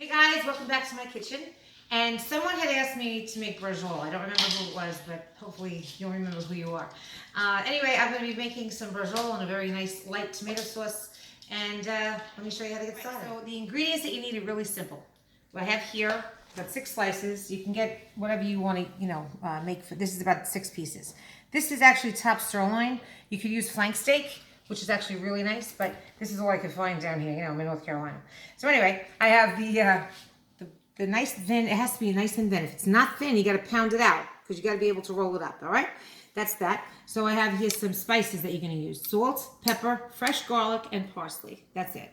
Hey guys, welcome back to my kitchen. And someone had asked me to make braciole. I don't remember who it was, but hopefully you'll remember who you are. Anyway, I'm going to be making some braciole in a very nice light tomato sauce. And let me show you how to get started. So the ingredients that you need are really simple. What I have here, I've got 6 slices. You can get whatever you want to, make for. This is about 6 pieces. This is actually top sirloin. You could use flank steak, which is actually really nice, but this is all I could find down here. I'm in North Carolina. So anyway, I have the nice thin. It has to be nice and thin. If it's not thin, you got to pound it out because you got to be able to roll it up. All right, that's that. So I have here some spices that you're going to use: salt, pepper, fresh garlic, and parsley. That's it.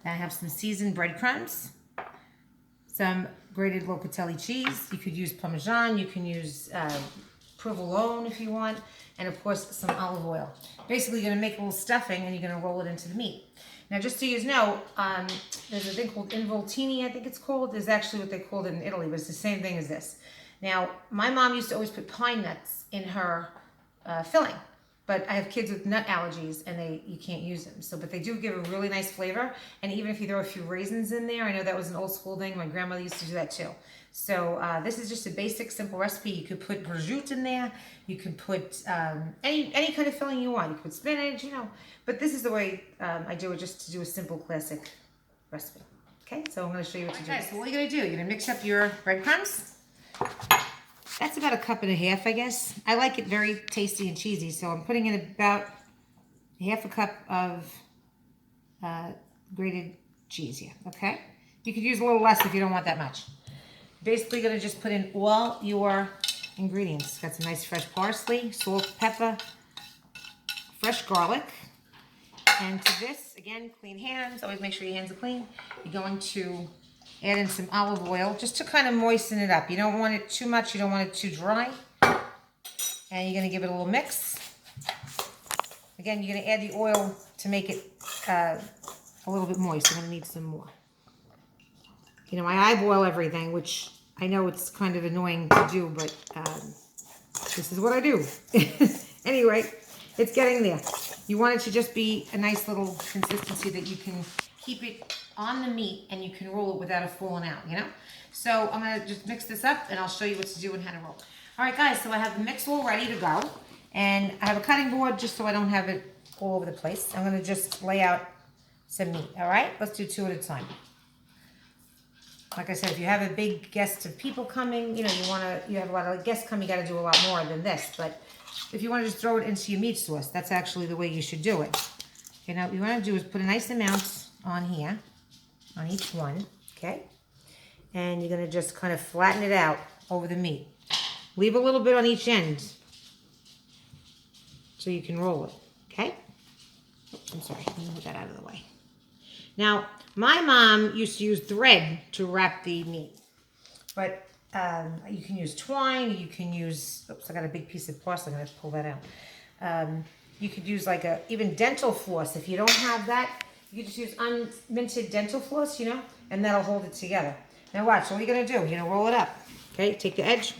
Then I have some seasoned breadcrumbs, some grated locatelli cheese. You could use Parmesan. You can use provolone if you want, and of course some olive oil. Basically, you're going to make a little stuffing and you're going to roll it into the meat. Now, just so you know, there's a thing called involtini, I think it's called. There's actually what they called it in Italy, but it's the same thing as this. Now, my mom used to always put pine nuts in her filling, but I have kids with nut allergies and you can't use them. So, but they do give a really nice flavor. And even if you throw a few raisins in there, I know that was an old school thing. My grandmother used to do that too. So this is just a basic, simple recipe. You could put prosciutto in there. You could put any kind of filling you want. You could put spinach, But this is the way I do it, just to do a simple, classic recipe. Okay, so I'm going to show you what to do. Okay, so what you're going to do, you're going to mix up your breadcrumbs. That's about 1.5 cups, I guess. I like it very tasty and cheesy, so I'm putting in about 1/2 cup of grated cheese here, okay? You could use a little less if you don't want that much. Basically going to just put in all your ingredients. Got some nice fresh parsley, salt, pepper, fresh garlic. And to this, again, clean hands. Always make sure your hands are clean. You're going to add in some olive oil just to kind of moisten it up. You don't want it too much. You don't want it too dry. And you're going to give it a little mix. Again, you're going to add the oil to make it a little bit moist. I'm going to need some more. I eyeball everything, which I know it's kind of annoying to do, but this is what I do. Anyway, it's getting there. You want it to just be a nice little consistency that you can keep it on the meat and you can roll it without it falling out, So I'm going to just mix this up and I'll show you what to do and how to roll. All right, guys, so I have the mix all ready to go. And I have a cutting board just so I don't have it all over the place. I'm going to just lay out some meat, all right? Let's do 2 at a time. Like I said, if you have a big guest of people coming, you have a lot of guests come, you got to do a lot more than this. But if you want to just throw it into your meat sauce, that's actually the way you should do it. Okay, now what you want to do is put a nice amount on here, on each one, okay? And you're going to just kind of flatten it out over the meat. Leave a little bit on each end so you can roll it, okay? Oops, I'm sorry, let me move that out of the way. Now, my mom used to use thread to wrap the meat, but you can use twine, you can use, oops, I got a big piece of parsley, I'm going to pull that out. You could use even dental floss. If you don't have that, you can just use unminted dental floss, and that'll hold it together. Now watch, what are you going to do? You're going to roll it up, okay? Take the edge,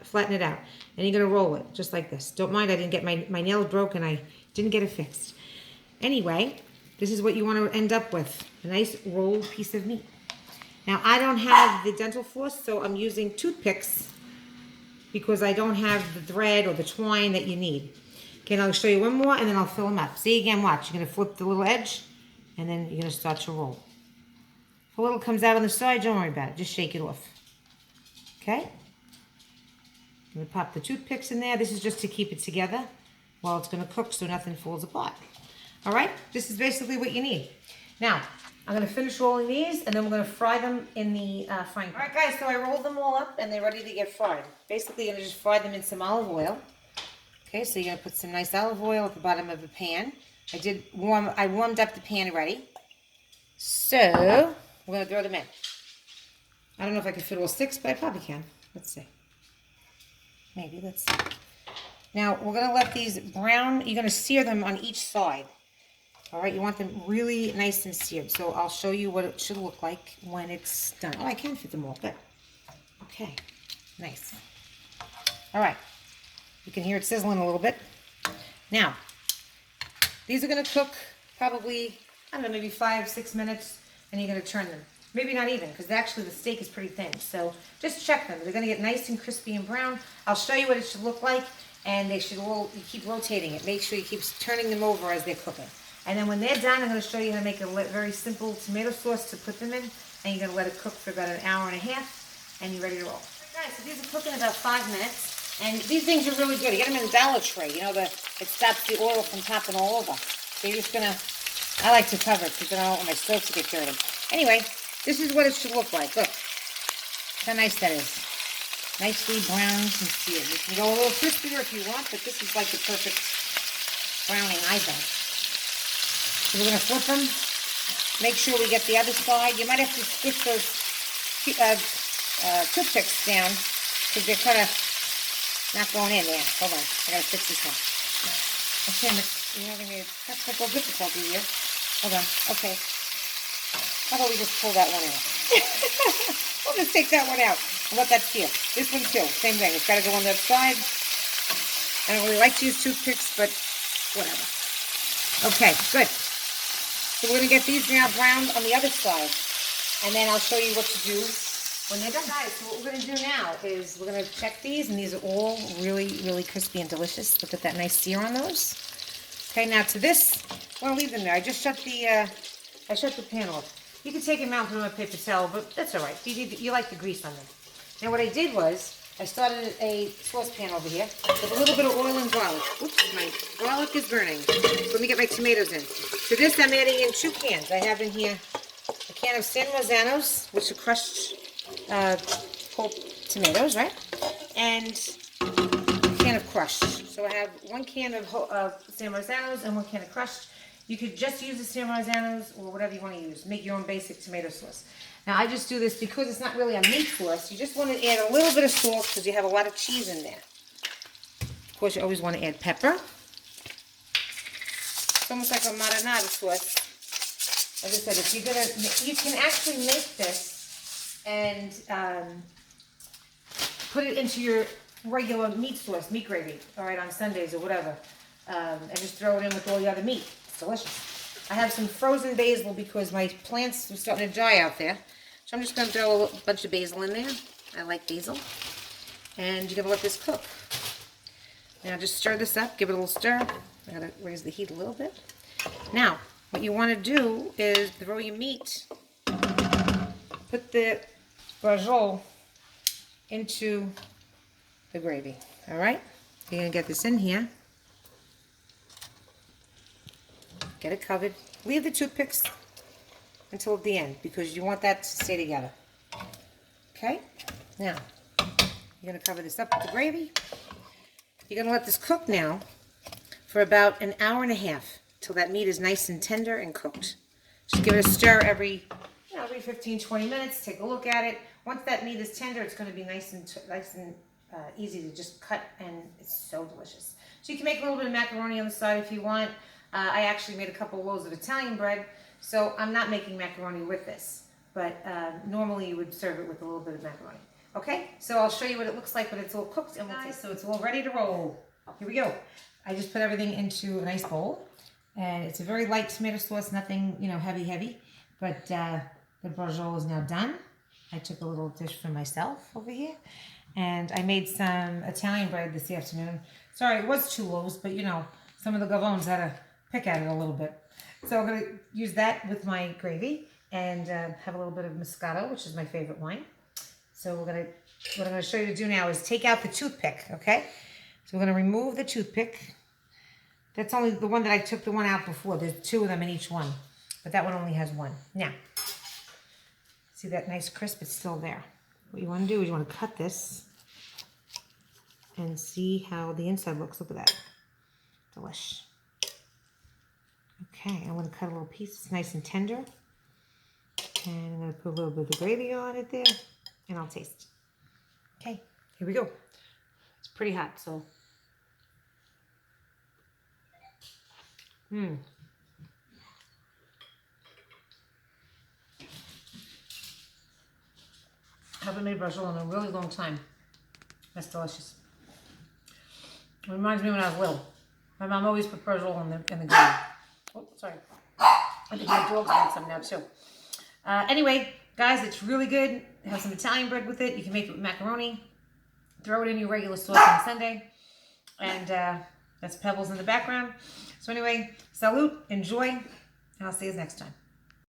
flatten it out, and you're going to roll it just like this. Don't mind, I didn't get my nails broken, I didn't get it fixed. Anyway, this is what you want to end up with, a nice rolled piece of meat. Now, I don't have the dental floss, so I'm using toothpicks because I don't have the thread or the twine that you need. Okay, and I'll show you one more, and then I'll fill them up. See, again, watch. You're going to flip the little edge, and then you're going to start to roll. If a little comes out on the side, don't worry about it. Just shake it off. Okay? I'm going to pop the toothpicks in there. This is just to keep it together while it's going to cook so nothing falls apart. All right, this is basically what you need. Now, I'm going to finish rolling these, and then we're going to fry them in the frying pan. All right, guys, so I rolled them all up, and they're ready to get fried. Basically, you're going to just fry them in some olive oil. Okay, so you're going to put some nice olive oil at the bottom of the pan. I warmed up the pan already. So, we're going to throw them in. I don't know if I can fit all 6, but I probably can. Let's see. Maybe, let's see. Now, we're going to let these brown, you're going to sear them on each side. All right, you want them really nice and seared. So I'll show you what it should look like when it's done. Oh, I can fit them all. Good. Okay, nice. All right, you can hear it sizzling a little bit. Now, these are going to cook probably, I don't know, maybe 5-6 minutes, and you're going to turn them. Maybe not even, because actually the steak is pretty thin. So just check them. They're going to get nice and crispy and brown. I'll show you what it should look like, and they should all, you keep rotating it. Make sure you keep turning them over as they're cooking. And then when they're done, I'm going to show you how to make a very simple tomato sauce to put them in. And you're going to let it cook for about an hour and a half, and you're ready to roll. Guys, so these are cooking about 5 minutes. And these things are really good. You get them in the Dollar Tree. You know, it stops the oil from popping all over. So you're just going to, I like to cover it because then I don't want my stove to get dirty. Anyway, this is what it should look like. Look how nice that is. Nicely brown and seared. You can go a little crispier if you want, but this is like the perfect browning, I think. So we're going to flip them. Make sure we get the other side. You might have to squish those toothpicks down because they're kind of not going in there. Hold on. I got to fix this one. Okay, you're having a technical difficulty here. Hold on. Okay. How about we just pull that one out? We'll just take that one out and let that seal. This one too. Same thing. It's got to go on that side. I don't really like to use toothpicks, but whatever. Okay, good. So we're going to get these now browned on the other side. And then I'll show you what to do when they're done. Guys, so what we're going to do now is we're going to check these. And these are all really, really crispy and delicious. Look at that nice sear on those. Okay, now to this, I'm going to leave them there. I just shut the pan off. You can take them out from a paper towel, but that's all right. You like the grease on them. Now what I did was, I started a saucepan over here with a little bit of oil and garlic. Oops, my garlic is burning. So let me get my tomatoes in. To this, I'm adding in 2 cans. I have in here a can of San Marzanos, which are crushed whole tomatoes, right? And a can of crushed. So I have 1 can of San Marzanos and 1 can of crushed. You could just use the San Marzanos or whatever you want to use. Make your own basic tomato sauce. Now I just do this because it's not really a meat sauce. You just want to add a little bit of salt because you have a lot of cheese in there. Of course, you always want to add pepper. It's almost like a marinara sauce. As I said, if you're gonna, you can actually make this and put it into your regular meat sauce, meat gravy, all right, on Sundays or whatever, and just throw it in with all the other meat. It's delicious. I have some frozen basil because my plants are starting to die out there. So I'm just going to throw a bunch of basil in there. I like basil. And you're going to let this cook. Now just stir this up, give it a little stir. I got to raise the heat a little bit. Now, what you want to do is throw your meat, put the braciole into the gravy. All right? You're going to get this in here. Get it covered. Leave the toothpicks until the end because you want that to stay together. Okay? Now, you're going to cover this up with the gravy. You're going to let this cook now for about an hour and a half till that meat is nice and tender and cooked. Just give it a stir every 15, 20 minutes. Take a look at it. Once that meat is tender, it's going to be nice and easy to just cut, and it's so delicious. So you can make a little bit of macaroni on the side if you want. I actually made a couple loaves of Italian bread, so I'm not making macaroni with this. But normally you would serve it with a little bit of macaroni. Okay, so I'll show you what it looks like when it's all cooked, and we'll taste. So it's all ready to roll. Here we go. I just put everything into a nice bowl, and it's a very light tomato sauce, nothing heavy. But the braciole is now done. I took a little dish for myself over here, and I made some Italian bread this afternoon. Sorry, it was 2 loaves, but some of the Gavones had to pick at it a little bit. So I'm going to use that with my gravy and have a little bit of Moscato, which is my favorite wine. So what I'm going to show you to do now is take out the toothpick, okay? So we're going to remove the toothpick. That's only the one that I took the one out before. There's 2 of them in each one, but that one only has 1. Now, see that nice crisp? It's still there. What you want to do is you want to cut this and see how the inside looks. Look at that. Delish. Okay, I'm going to cut a little piece. It's nice and tender. And I'm going to put a little bit of the gravy on it there. And I'll taste. Okay, here we go. It's pretty hot, so. I haven't made braciole in a really long time. That's delicious. It reminds me when I was little. My mom always put braciole in the gravy. Oh, sorry. I think my dogs want some now too. Anyway, Guys, it's really good. Have some Italian bread with it. You can make it with macaroni. Throw it in your regular sauce on Sunday. And that's Pebbles in the background. So anyway, salute, enjoy, and I'll see you next time.